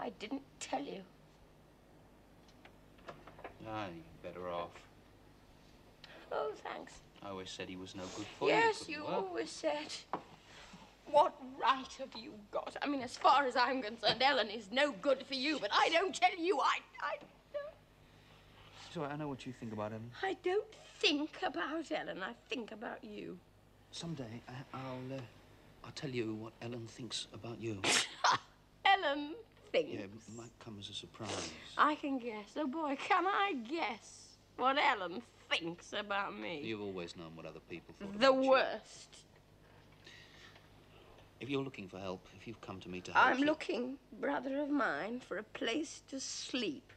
I didn't tell you. Ah, you're better off. Oh, thanks. I always said he was no good for you. Yes, you always said. What right have you got? I mean, as far as I'm concerned, Ellen is no good for you, but I don't tell you. I don't. Sorry, I know what you think about Ellen. I don't think about Ellen. I think about you. Someday, I'll tell you what Ellen thinks about you. Ellen thinks? Yeah, it might come as a surprise. I can guess. Oh, boy, can I guess what Ellen thinks about me? You've always known what other people thought The about you. worst. If you're looking for help, if you've come to me to help I'm looking, brother of mine, for a place to sleep.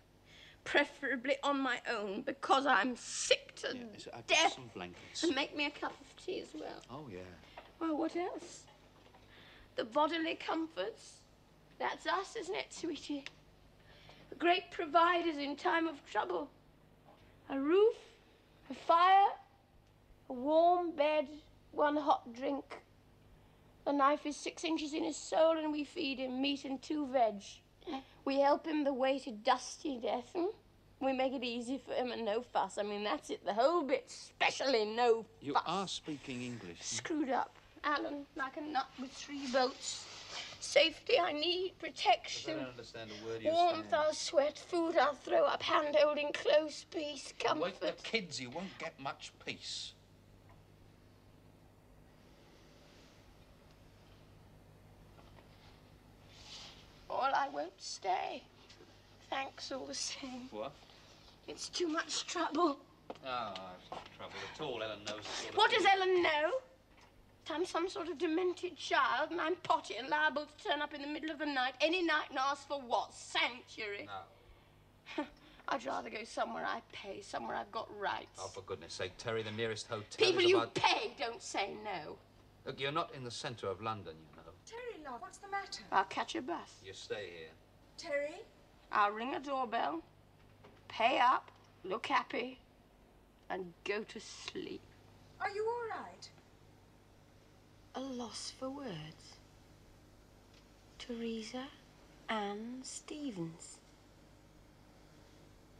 Preferably on my own, because I'm sick to I've got death. some blankets. And make me a cup of tea as well. Oh, yeah. Well, what else? The bodily comforts. That's us, isn't it, sweetie? The great providers in time of trouble. A roof, a fire, a warm bed, one hot drink. The knife is 6 inches in his soul, and we feed him meat and 2 veg. We help him the way to dusty death, We make it easy for him and no fuss. I mean, that's it, the whole bit, especially no fuss. You are speaking English. Screwed up, Alan, like a nut with 3 bolts. Safety I need, protection. I don't understand a word you're Warmth saying. I'll sweat, food I'll throw up, hand holding close, peace, comfort. Wait the kids, you won't get much peace. All I won't stay. Thanks all the same. What? It's too much trouble. Oh, it's not trouble at all. Ellen knows the sort of What thing. does Ellen know? That I'm some sort of demented child and I'm potty and liable to turn up in the middle of the night, any night, and ask for what? Sanctuary? No. I'd rather go somewhere I pay, somewhere I've got rights. Oh, for goodness sake, Terry, the nearest hotel People is you about... pay don't say no. Look, you're not in the centre of London, you know. Terry, love, what's the matter? I'll catch a bus. You stay here. Terry? I'll ring a doorbell, pay up, look happy, and go to sleep. Are you all right? A loss for words. Teresa Ann Stevens.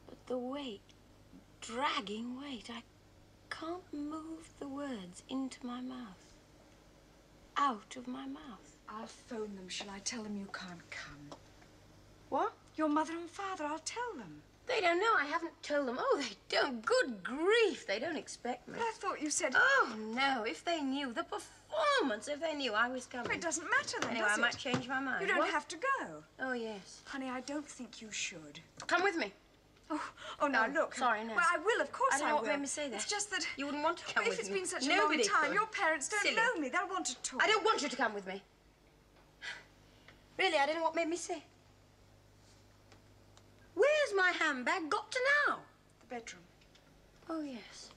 But the weight, dragging weight, I can't move the words into my mouth. Out of my mouth. I'll phone them. Shall I tell them you can't come? What? Your mother and father, I'll tell them. They don't know. I haven't told them. Oh, they don't. Good grief. They don't expect me. But I thought you said... Oh, no. If they knew. The performance. If they knew I was coming. But it doesn't matter then, Anyway, does I might change my mind. You don't What? have to go. Oh, yes. Honey, I don't think you should. Come with me. Oh, now, Oh, look. sorry, no. Well, I will, of course I don't know what will. made me say that. It's just that... You wouldn't want to come with If it's me. been such a Nobody long time, could. your parents don't Silly. know me. They'll want to talk. I don't want you to come with me. Really, I don't know what made me say. Where's my handbag got to now? The bedroom. Oh, yes.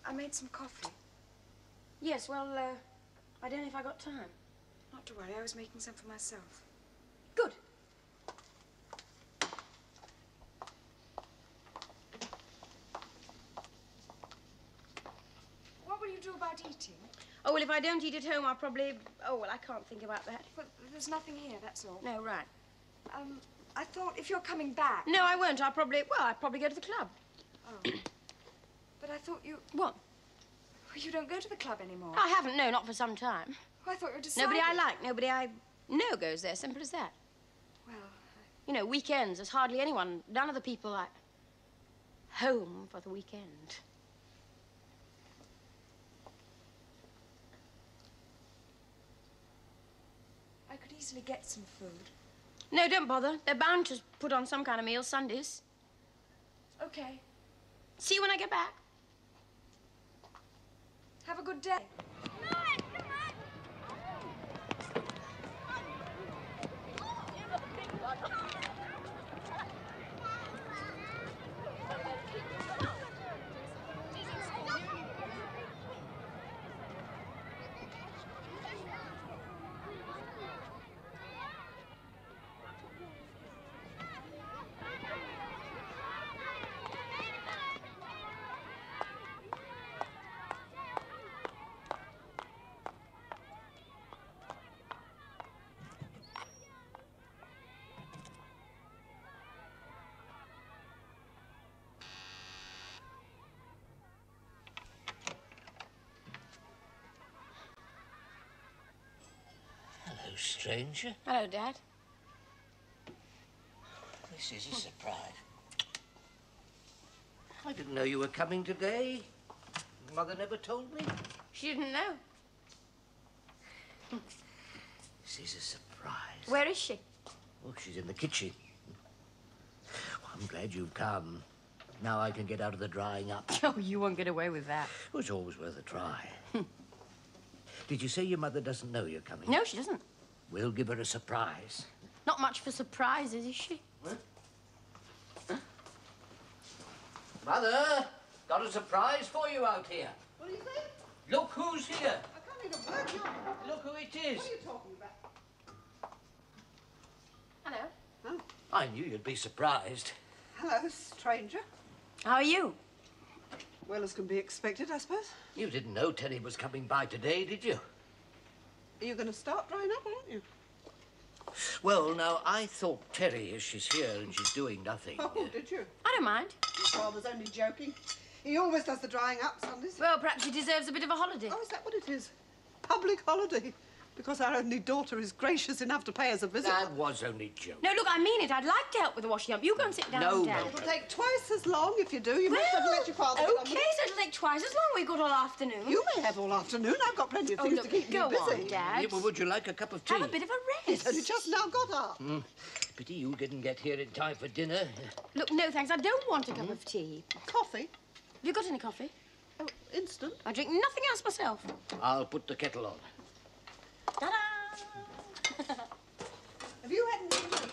I made some coffee. Yes, well, I don't know if I got time. Not to worry, I was making some for myself. Good. What will you do about eating? Oh, well, if I don't eat at home, I'll probably... Oh, well, I can't think about that. Well, there's nothing here, that's all. No, right. I thought if you're coming back... No, I won't. I'll probably go to the club. Oh. But I thought you... What? Well, you don't go to the club anymore. I haven't, no, not for some time. Oh, I thought you were decided. Nobody I like, nobody I know goes there. Simple as that. Well, You know, weekends, there's hardly anyone. None of the people are home for the weekend. I could easily get some food. No, don't bother. They're bound to put on some kind of meal Sundays. Okay. See you when I get back. Have a good day. stranger. Hello, Dad. This is a surprise. I didn't know you were coming today. Mother never told me. She didn't know. This is a surprise. Where is she? Oh, she's in the kitchen. Well, I'm glad you've come. Now I can get out of the drying up. Oh, you won't get away with that. It was always worth a try. Did you say your mother doesn't know you're coming? No, she doesn't. We'll give her a surprise. Not much for surprises, is she? Huh? Mother, got a surprise for you out here. What do you think? Look who's here. I can't even work you. Look who it is. What are you talking about? Hello. Oh. I knew you'd be surprised. Hello, stranger. How are you? Well as can be expected, I suppose. You didn't know Terry was coming by today, did you? Are you going to start drying up, aren't you? Well, now, I thought Terry, as she's here and she's doing nothing... Oh, did you? I don't mind. Your father's only joking. He always does the drying up Sundays. Well, perhaps she deserves a bit of a holiday. Oh, is that what it is? Public holiday? Because our only daughter is gracious enough to pay us a visit. That was only joking. No, look, I mean it. I'd like to help with the washing up. You go and sit down, No, Dad. no. It'll take twice as long if you do. You must have to let your father get on okay, with so it'll take twice as long. We've got all afternoon. it. You may have all afternoon. I've got plenty of Oh, things look, to keep go you busy. on, Dad. Yeah, well, would you like a cup of tea? Have a bit of a He's rest. only just now got up. Pity you didn't get here in time for dinner. Look, no, thanks. I don't want a cup of tea. Coffee? Have you got any coffee? Oh, instant. I drink nothing else myself. I'll put the kettle on. Ta-da! Have you had any meat?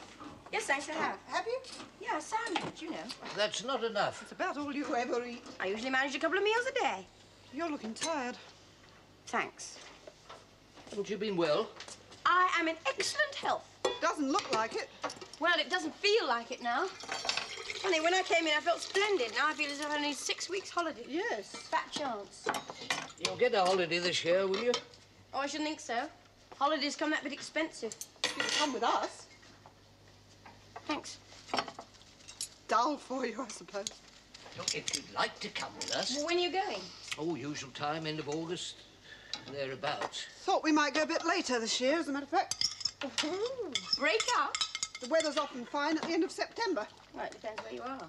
Yes, thanks, I have. Have you? Yeah, a sandwich, you know. That's not enough. It's about all you ever eat. I usually manage a couple of meals a day. You're looking tired. Thanks. Haven't you been well? I am in excellent health. Doesn't look like it. Well, it doesn't feel like it now. Funny, when I came in, I felt splendid. Now I feel as if I need 6 weeks' holiday. Yes. Fat chance. You'll get a holiday this year, will you? Oh, I shouldn't think so. Holidays come that bit expensive. You can come with us. Thanks. Dull for you, I suppose. Look, if you'd like to come with us. Well, when are you going? Oh, usual time, end of August. Thereabouts. Thought we might go a bit later this year, as a matter of fact. Ooh, break up? The weather's often fine at the end of September. Well, it depends where you are.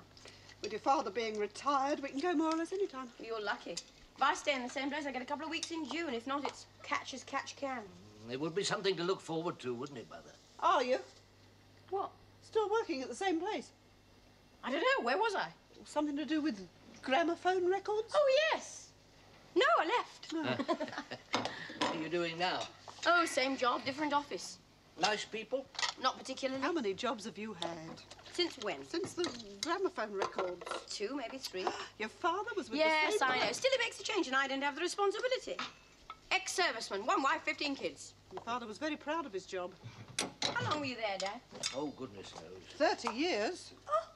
With your father being retired, we can go more or less any time. You're lucky. If I stay in the same place, I get a couple of weeks in June. If not, it's catch as catch can. It would be something to look forward to, wouldn't it, Mother? Are you? What? Still working at the same place? I don't know. Where was I? Something to do with gramophone records? Oh, yes. No, I left. What are you doing now? Oh, same job, different office. Nice people? Not particularly. How many jobs have you had? Since when? Since the gramophone records. 2, maybe 3. Your father was with Yes, the same I know. place. Still, it makes a change, and I don't have the responsibility. Ex-serviceman, 1 wife, 15 kids. Your father was very proud of his job. How long were you there, Dad? Oh, goodness knows. 30 years. Oh,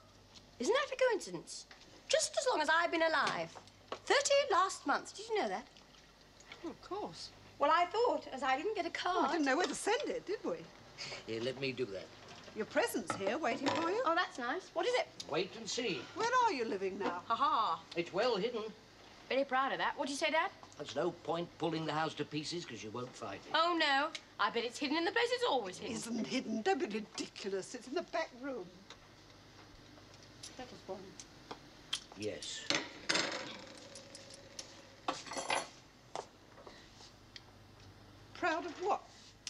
isn't that a coincidence? Just as long as I've been alive. 30 last month. Did you know that? Oh, of course. Well, I thought, as I didn't get a We card. didn't know where to send it, did we? Here, let me do that. Your present's here waiting for you. Oh, that's nice. What is it? Wait and see. Where are you living now? Ha-ha. It's well hidden. Very proud of that. What do you say, Dad? There's no point pulling the house to pieces because you won't find it. Oh, no. I bet it's hidden in the place it's always hidden. Isn't hidden. Don't be ridiculous. It's in the back room. That was one. Yes. Proud of what?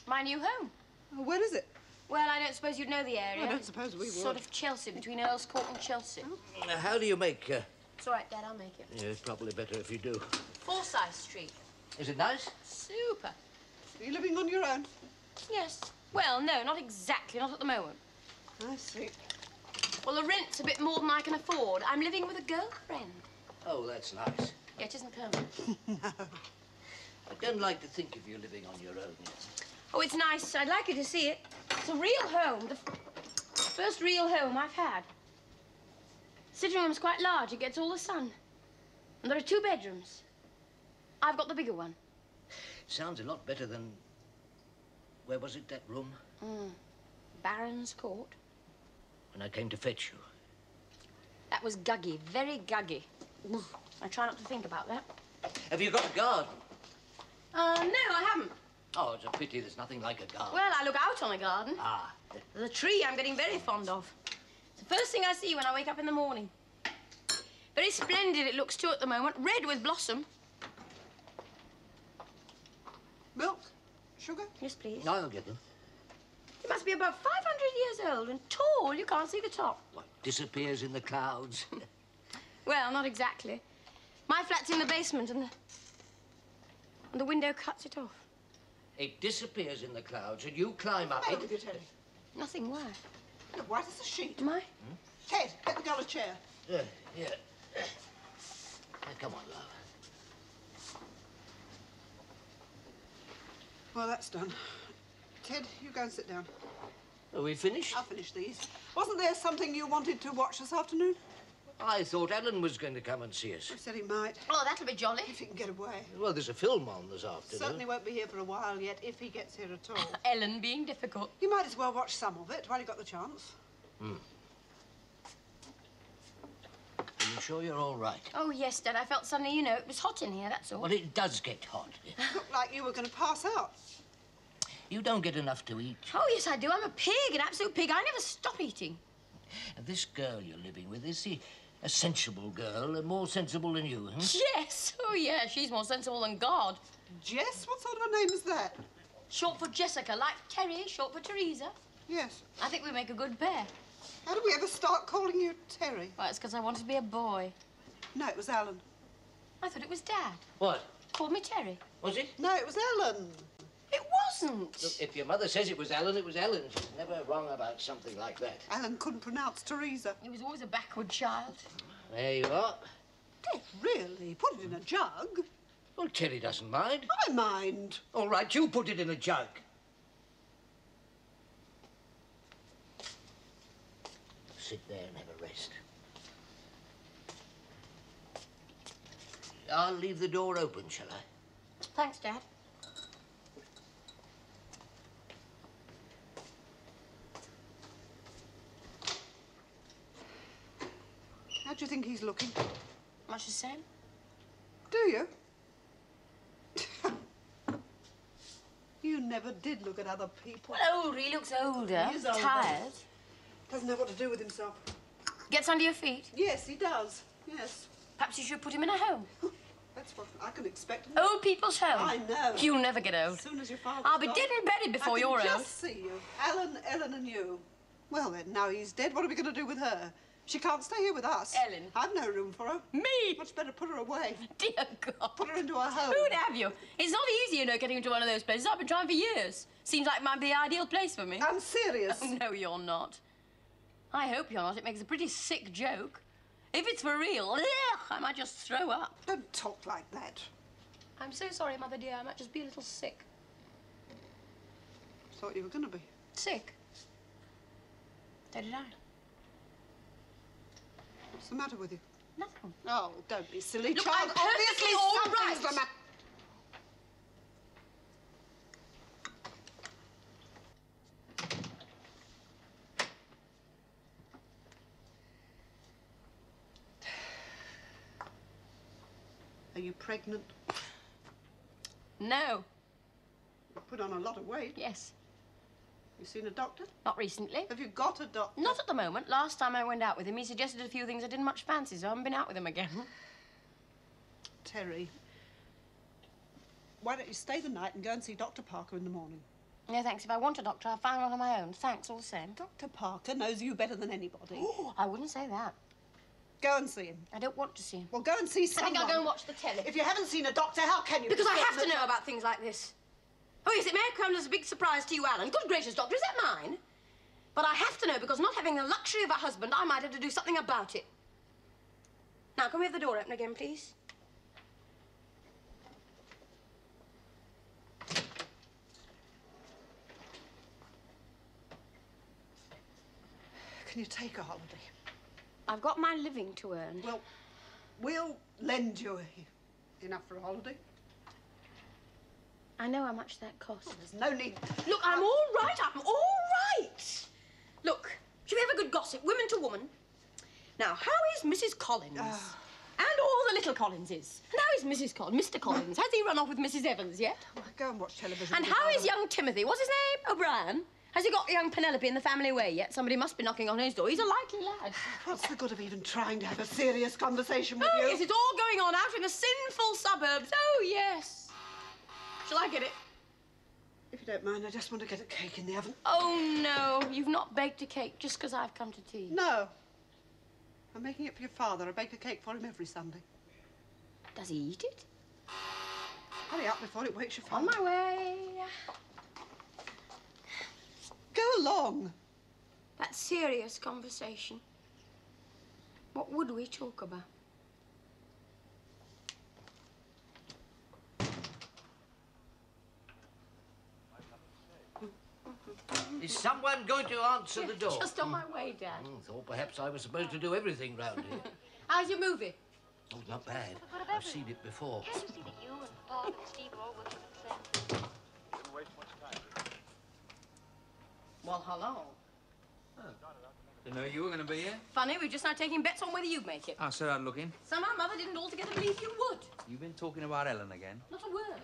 My new home. Oh, where is it? Well, I don't suppose you'd know the area. I don't suppose we would. Sort of Chelsea, between Earl's Court and Chelsea. How do you make... It's all right, Dad, I'll make it. Yeah, it's probably better if you do. Forsyth Street. Is it nice? Super. Are you living on your own? Yes. Well, no, not exactly, not at the moment. I see. Well, the rent's a bit more than I can afford. I'm living with a girlfriend. Oh, that's nice. Yeah, it isn't permanent. No. I don't like to think of you living on your own yet. Oh, it's nice. I'd like you to see it. It's a real home. The first real home I've had. Sitting room's quite large. It gets all the sun. And there are 2 bedrooms. I've got the bigger one. Sounds a lot better than... Where was it, that room? Baron's Court. When I came to fetch you. That was guggy, very guggy. I try not to think about that. Have you got a garden? No, I haven't. Oh, it's a pity there's nothing like a garden. Well, I look out on a garden. Ah. There's a tree I'm getting very fond of. It's the first thing I see when I wake up in the morning. Very splendid it looks, too, at the moment. Red with blossom. Milk? Sugar? Yes, please. I'll get them. It must be about 500 years old and tall. You can't see the top. What, disappears in the clouds? Well, not exactly. My flat's in the basement and the window cuts it off. It disappears in the clouds and you climb up Hey, it. with you, Teddy. Nothing, why? You're white as a sheet. Am I? Ted, get the girl a chair. Here. Come on, love. Well, that's done. Ted, you go and sit down. Are we finished? I'll finish these. Wasn't there something you wanted to watch this afternoon? I thought Ellen was going to come and see us. He said he might. Oh, that'll be jolly. If he can get away. Well, there's a film on this afternoon. Certainly won't be here for a while yet, if he gets here at all. Ellen being difficult. You might as well watch some of it while you got the chance. Are you sure you're all right? Oh, yes, Dad. I felt suddenly, you know, it was hot in here, that's all. Well, it does get hot. Looked like you were going to pass out. You don't get enough to eat. Oh, yes, I do. I'm a pig, an absolute pig. I never stop eating. And this girl you're living with, is she a sensible girl and more sensible than you, huh? Yes. Oh, yeah, she's more sensible than God. Jess? What sort of a name is that? Short for Jessica, like Terry, short for Teresa. Yes. I think we make a good pair. How did we ever start calling you Terry? Well, it's because I wanted to be a boy. No, it was Alan. I thought it was Dad. What? Called me Terry. Was it? No, it was Ellen. It wasn't. Look, if your mother says it was Ellen, it was Ellen. She's never wrong about something like that. Alan couldn't pronounce Teresa. He was always a backward child. There you are. Ted, really? Put it in a jug? Well, Terry doesn't mind. I mind. All right, you put it in a jug. Sit there and have a rest. I'll leave the door open, shall I? Thanks, Dad. How do you think he's looking? Much the same. Do you? You never did look at other people. Well, older. He looks older. He is older. Tired. Doesn't know what to do with himself. Gets under your feet. Yes, he does. Yes. Perhaps you should put him in a home. That's what I can expect. Old people's home. I know. You'll never get old. As soon as your father. I'll be dead and buried before you're I can old. just see you. Alan, Ellen and you. Well then, now he's dead, what are we going to do with her? She can't stay here with us. Ellen. I've no room for her. Me? Much better put her away. Dear God. Put her into a home. Who'd have you? It's not easy, you know, getting into one of those places. I've been trying for years. Seems like it might be the ideal place for me. I'm serious. Oh, no, you're not. I hope you're not. It makes a pretty sick joke. If it's for real, ugh, I might just throw up. Don't talk like that. I'm so sorry, Mother dear. I might just be a little sick. Thought you were going to be. Sick? So did I. What's the matter with you? Nothing. Oh, don't be silly, Look, child. I'm perfectly all something's right. the matter. Are you pregnant? No. You've put on a lot of weight. Yes. You seen a doctor? Not recently. Have you got a doctor? Not at the moment. Last time I went out with him, he suggested a few things I didn't much fancy, so I haven't been out with him again. Terry, why don't you stay the night and go and see Dr. Parker in the morning? No, thanks. If I want a doctor, I'll find one on my own. Thanks, all the same. Dr. Parker knows you better than anybody. Oh, I wouldn't say that. Go and see him. I don't want to see him. Well, go and see I someone. think I'll go and watch the telly. If you haven't seen a doctor, how can you? Because I be have to certain know about things like this. Oh, yes, it may have come as a big surprise to you, Alan. Good gracious, Doctor, is that mine? But I have to know because not having the luxury of a husband, I might have to do something about it. Now, can we have the door open again, please? Can you take a holiday? I've got my living to earn. Well, we'll lend you enough for a holiday. I know how much that costs. There's no need. Look, I'm all right. I'm all right. Look, should we have a good gossip, woman to woman? Now, how is Mrs. Collins? And all the little Collinses? And how is Mr. Collins? Has he run off with Mrs. Evans yet? Go and watch television. And with how your is young Timothy? What's his name? O'Brien? Has he got young Penelope in the family way yet? Somebody must be knocking on his door. He's a likely lad. What's the good of even trying to have a serious conversation with you? Yes, it's all going on out in the sinful suburbs. Oh, yes. Shall I get it? If you don't mind, I just want to get a cake in the oven. Oh, no. You've not baked a cake just because I've come to tea. No. I'm making it for your father. I bake a cake for him every Sunday. Does he eat it? Hurry up before it wakes your father. On my way. Go along. That serious conversation. What would we talk about? Is someone going to answer the door? Just on my way, Dad. Thought perhaps I was supposed to do everything round here. How's your movie? Oh, not bad. I've seen it before. Can't you see that you and Bob and Steve are all working at the same time? Didn't waste much time. Well, hello. Didn't know you were going to be here. Funny, we're just now taking bets on whether you'd make it. I said I'd look in. Somehow Mother didn't altogether believe you would. You've been talking about Ellen again. Not a word.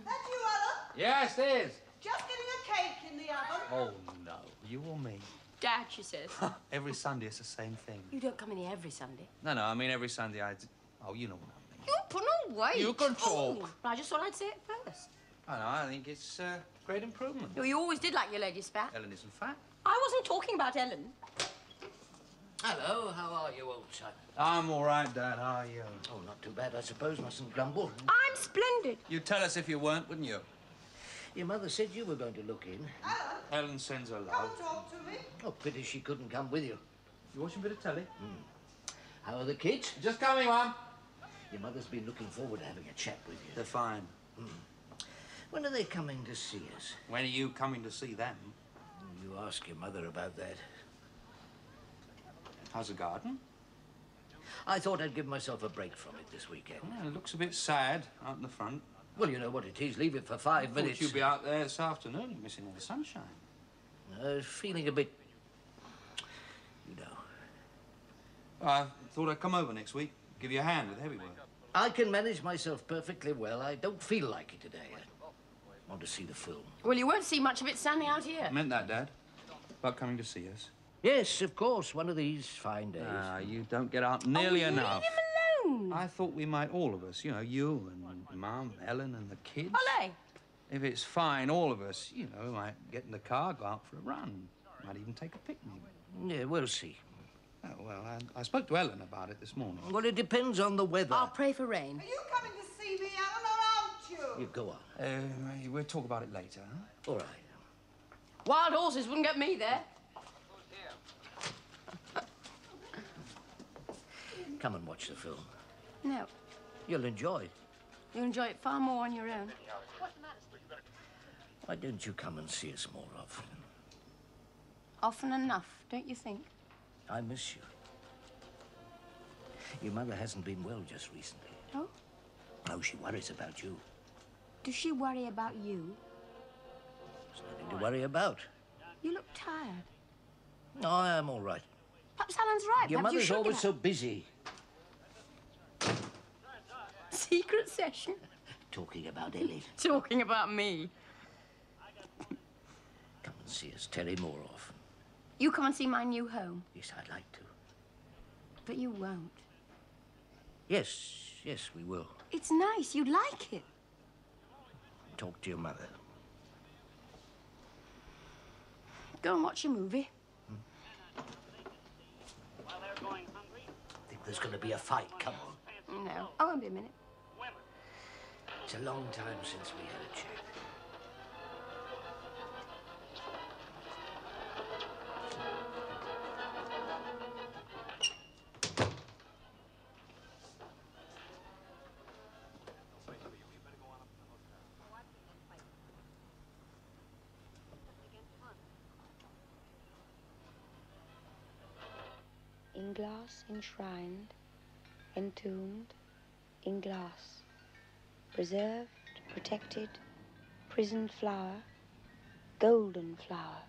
That's you, Ellen. Yes, it is. Just getting a cake in the oven. Oh, no. You or me? Dad, she says. Every Sunday it's the same thing. You don't come in here every Sunday. No, I mean every Sunday Oh, you know what I mean. You put no weight. You can talk. Oh, I just thought I'd say it first. I know, I think it's great improvement. You always did like your lady spat. Ellen isn't fat. I wasn't talking about Ellen. Hello, how are you, old son? I'm all right, Dad. How are you? Oh, not too bad, I suppose. Mustn't grumble. I'm splendid. You'd tell us if you weren't, wouldn't you? Your mother said you were going to look in. Ellen sends her Come love. and talk to me. Oh, pity she couldn't come with you. You watching a bit of telly? How are the kids? Just coming, Mum. Your mother's been looking forward to having a chat with you. They're fine. When are they coming to see us? When are you coming to see them? You ask your mother about that. How's the garden? I thought I'd give myself a break from it this weekend. Yeah, it looks a bit sad out in the front. Well, you know what it is. Leave it for 5 minutes. You'll be out there this afternoon. You're missing all the sunshine. Feeling a bit... you know. I thought I'd come over next week, give you a hand with heavy work. I can manage myself perfectly well. I don't feel like it today. I want to see the film. Well, you won't see much of it standing out here. I meant that, Dad. About coming to see us. Yes, of course. One of these fine days. Ah, you don't get out nearly enough. Leave him alone. I thought we might, all of us, you know, you and Mum, Ellen and the kids. Ole. If it's fine, all of us, you know, we might get in the car, go out for a run. Might even take a picnic. Yeah, we'll see. Oh, well, I spoke to Ellen about it this morning. Well, it depends on the weather. I'll pray for rain. Are you coming to see me, Ellen, or aren't you? You go on. We'll talk about it later, huh? All right. Wild horses wouldn't get me there. Come and watch the film. No. You'll enjoy it. You'll enjoy it far more on your own. Why don't you come and see us more often? Often enough, don't you think? I miss you. Your mother hasn't been well just recently. Oh? No, she worries about you. Does she worry about you? There's nothing to worry about. You look tired. No, I'm all right. Perhaps Alan's right. Your Perhaps you mother's should always get so busy. Secret session. Talking about Ellie. Talking about me. Come and see us, Terry, more often. You come and see my new home. Yes, I'd like to. But you won't. Yes, we will. It's nice. You'd like it. Talk to your mother. Go and watch a movie. Think there's going to be a fight? Come on. No. Oh, won't be a minute. It's a long time since we had a chat. In glass enshrined, entombed, in glass, preserved, protected, prisoned flower, golden flower,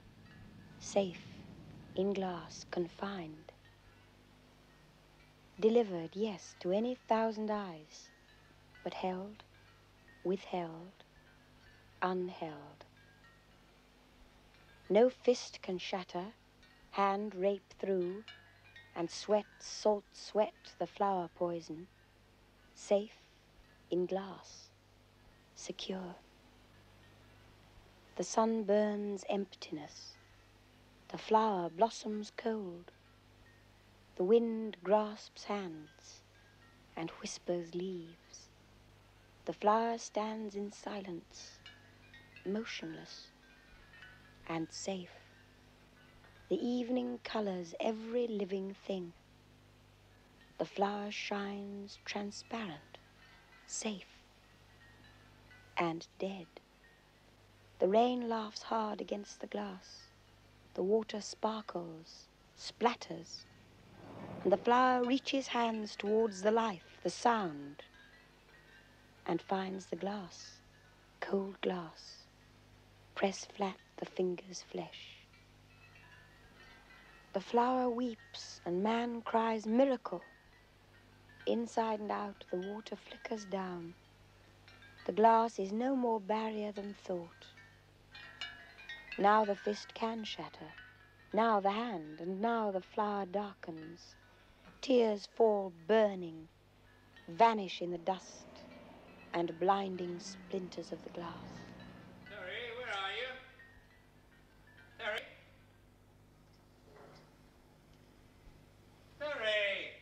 safe, in glass, confined, delivered, yes, to any thousand eyes, but held, withheld, unheld. No fist can shatter, hand rape through, and sweat, salt sweat, the flower poison, safe in glass, secure. The sun burns emptiness, the flower blossoms cold, the wind grasps hands and whispers leaves. The flower stands in silence, motionless and safe. The evening colors every living thing. The flower shines transparent, safe and dead. The rain laughs hard against the glass. The water sparkles, splatters, and the flower reaches hands towards the life, the sound, and finds the glass, cold glass. Press flat the finger's flesh. The flower weeps and man cries miracle. Inside and out the water flickers down. The glass is no more barrier than thought. Now the fist can shatter, now the hand, and now the flower darkens. Tears fall burning, vanish in the dust and blinding splinters of the glass. Terry, where are you? Terry? Terry!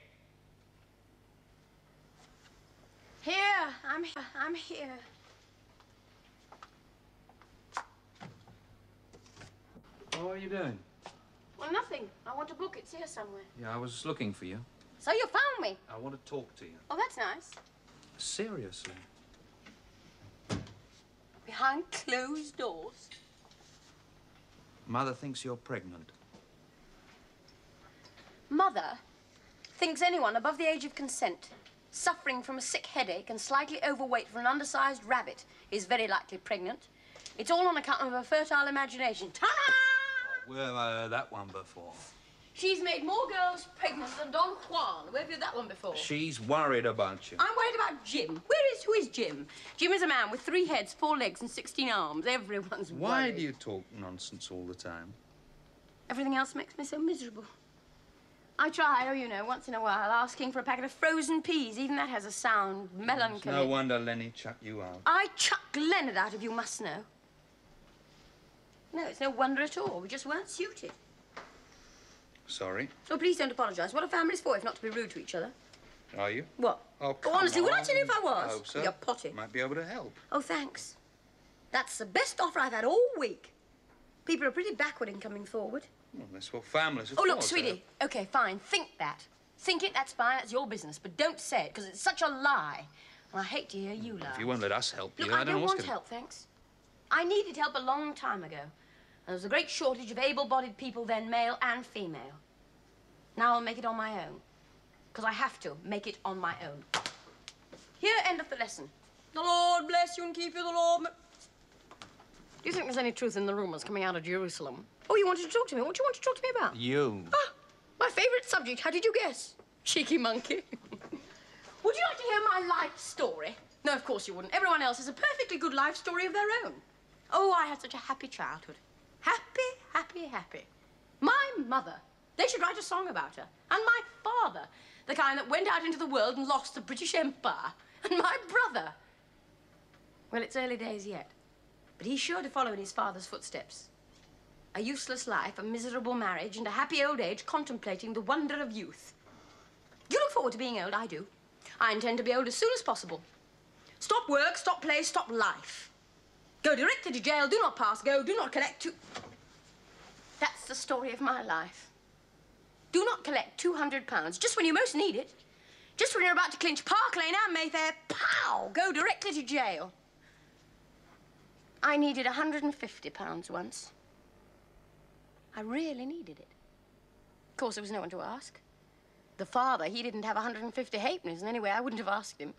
Here, I'm here. What are you doing? Well, nothing. I want a book. It's here somewhere. Yeah, I was looking for you. So you found me. I want to talk to you. Oh, that's nice. Seriously. Behind closed doors. Mother thinks you're pregnant. Mother thinks anyone above the age of consent, suffering from a sick headache and slightly overweight for an undersized rabbit, is very likely pregnant. It's all on account of her fertile imagination. Ta-da! Well, I heard that one before. She's made more girls pregnant than Don Juan. Where have you heard that one before? She's worried about you. I'm worried about Jim. Who is Jim? Jim is a man with 3 heads, 4 legs, and 16 arms. Everyone's Why worried. do you talk nonsense all the time? Everything else makes me so miserable. I try, you know, once in a while, asking for a packet of frozen peas. Even that has a sound, melancholy. No wonder Lenny chucked you out. I chuck Leonard out, if you must know. No, it's no wonder at all. We just weren't suited. Sorry. Oh, please don't apologise. What are families for if not to be rude to each other? Are you? What? Oh, come honestly, would I on. tell you if I was? I hope so. You're potty. Might be able to help. Oh, thanks. That's the best offer I've had all week. People are pretty backward in coming forward. Well, that's what families are Oh, for. look, sweetie. Okay, fine. Think that. Think it, that's fine. That's your business. But don't say it, because it's such a lie. And I hate to hear you lie. If you won't let us help you, Look, I I don't know don't what's want gonna... help, thanks. I needed help a long time ago. And there was a great shortage of able-bodied people then, male and female. Now I'll make it on my own. Because I have to make it on my own. Here, end of the lesson. The Lord bless you and keep you, the Lord... Do you think there's any truth in the rumors coming out of Jerusalem? Oh, you wanted to talk to me? What do you want to talk to me about? You. Ah, my favourite subject. How did you guess? Cheeky monkey. Would you like to hear my life story? No, of course you wouldn't. Everyone else has a perfectly good life story of their own. Oh, I had such a happy childhood. Happy, happy, happy. My mother. They should write a song about her. And my father. The kind that went out into the world and lost the British Empire. And my brother. Well, it's early days yet. But he's sure to follow in his father's footsteps. A useless life, a miserable marriage, and a happy old age contemplating the wonder of youth. You look forward to being old, I do. I intend to be old as soon as possible. Stop work, stop play, stop life. Go directly to jail, do not pass go, do not collect two... That's the story of my life. Do not collect £200, just when you most need it. Just when you're about to clinch Park Lane and Mayfair, pow, go directly to jail. I needed £150 once. I really needed it. Of course, there was no one to ask. The father, he didn't have 150 halfpennies, and anyway, I wouldn't have asked him.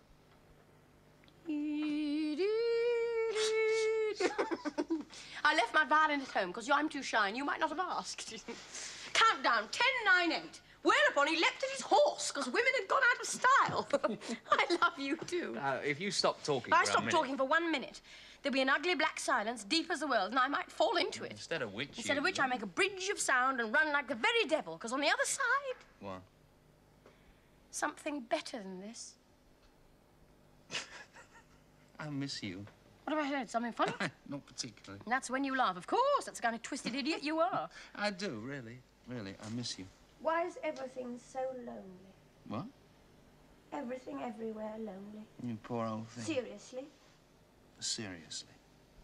I left my violin at home because I'm too shy and you might not have asked. Countdown, 10, 9, 8. Whereupon he leapt at his horse, because women had gone out of style. I love you, too. If you stop talking If I stopped talking for 1 minute, there'd be an ugly black silence, deep as the world, and I might fall into it. Instead of which I make a bridge of sound and run like the very devil, because on the other side... What? Something better than this. I miss you. What have I heard? Something funny? Not particularly. And that's when you laugh. Of course, that's the kind of twisted idiot you are. I do, really. Really, I miss you. Why is everything so lonely? What? Everything everywhere lonely. You poor old thing. Seriously? Seriously.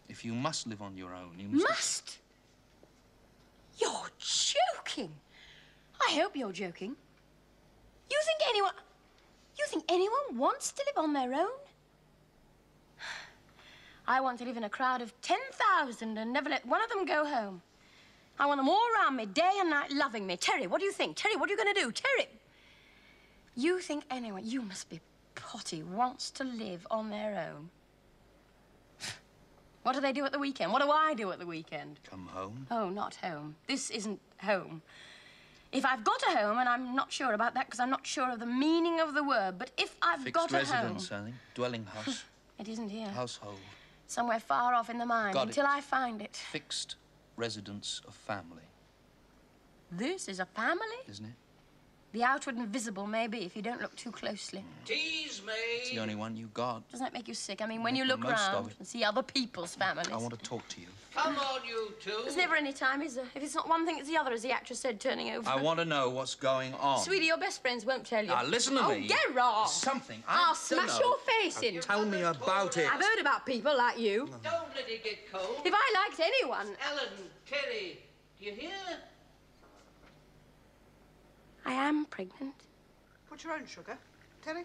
If you must live on your own, you must... Must? You're joking. I hope you're joking. You think anyone wants to live on their own? I want to live in a crowd of 10,000 and never let one of them go home. I want them all around me, day and night, loving me. Terry, what do you think? Terry, what are you going to do? Terry! You think anyone, you must be potty, wants to live on their own. What do they do at the weekend? What do I do at the weekend? Come home? Oh, not home. This isn't home. If I've got a home, and I'm not sure about that because I'm not sure of the meaning of the word, but if I've got a home... Fixed residence, I think. Dwelling house. It isn't here. Household. Somewhere far off in the mind until I find it. Fixed residence of family. This is a family? Isn't it? The outward and visible, maybe, if you don't look too closely. Tease me. It's the only one you got. Doesn't that make you sick? I mean, when you Make look the most of round it. and see other people's families. I want to talk to you. Come on, you two. There's never any time, is there? If it's not one thing, it's the other, as the actress said, turning over. I want to know what's going on. Sweetie, your best friends won't tell you. Now, listen to me. Oh, get wrong. Something. I'll smash your face in. Tell me about it. I've heard about people like you. Don't let it get cold. If I liked anyone... Ellen, Terry, do you hear? I am pregnant. Put your own sugar. Terry?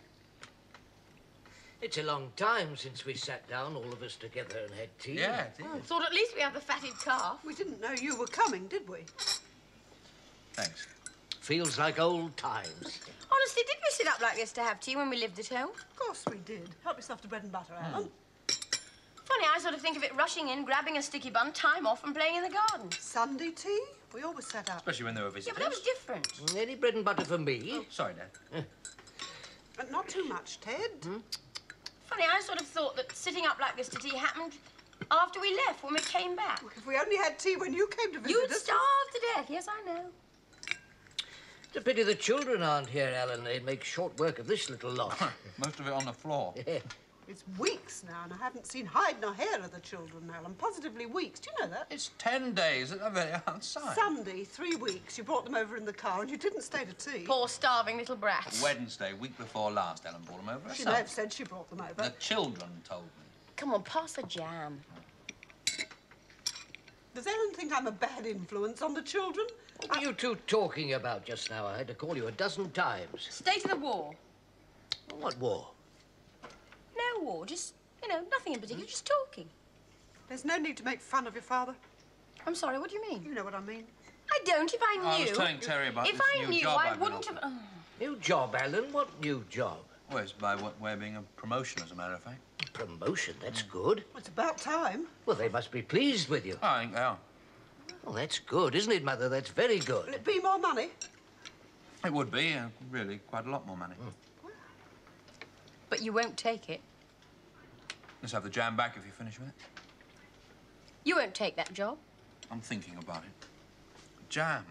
It's a long time since we sat down, all of us together, and had tea. Yeah, it is. Thought at least we have the fatted calf. We didn't know you were coming, did we? Thanks. Feels like old times. Honestly, did we sit up like this to have tea when we lived at home? Of course we did. Help yourself to bread and butter, Alan. Funny, I sort of think of it rushing in, grabbing a sticky bun, time off, and playing in the garden. Sunday tea? We always sat up. Especially when there were Yeah, visitors. but that was different. Any bread and butter for me? Oh, sorry, Dad. But not too much, Ted. Funny, I sort of thought that sitting up like this to tea happened after we left, when we came back. If we only had tea when you came to visit You'd us... starve to death, yes, I know. It's a pity the children aren't here, Alan. They'd make short work of this little lot. Most of it on the floor. It's weeks now, and I haven't seen hide nor hair of the children, Alan. Positively weeks. Do you know that? It's 10 days at the very outside. Sunday, 3 weeks. You brought them over in the car, and you didn't stay to tea. Poor starving little brats. Wednesday, week before last, Ellen brought them over. She may have said she brought them over. The children told me. Come on, pass the jam. Does Ellen think I'm a bad influence on the children? What were you two talking about just now? I had to call you a dozen times. State of the war. What war? No war, just, nothing in particular, just talking. There's no need to make fun of your father. I'm sorry, what do you mean? You know what I mean. I don't, if I knew. I was telling Terry about if this I new knew, job I I've been wouldn't have... offered. New job, Alan? What new job? Well, it's by way of being a promotion, as a matter of fact. Promotion, that's good. It's about time. Well, they must be pleased with you. I think they are. Well, that's good, isn't it, Mother? That's very Will good. it be more money? It would be, really, quite a lot more money. But you won't take it. Let's have the jam back if you finish with it. You won't take that job. I'm thinking about it. Jam.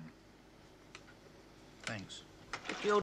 Thanks.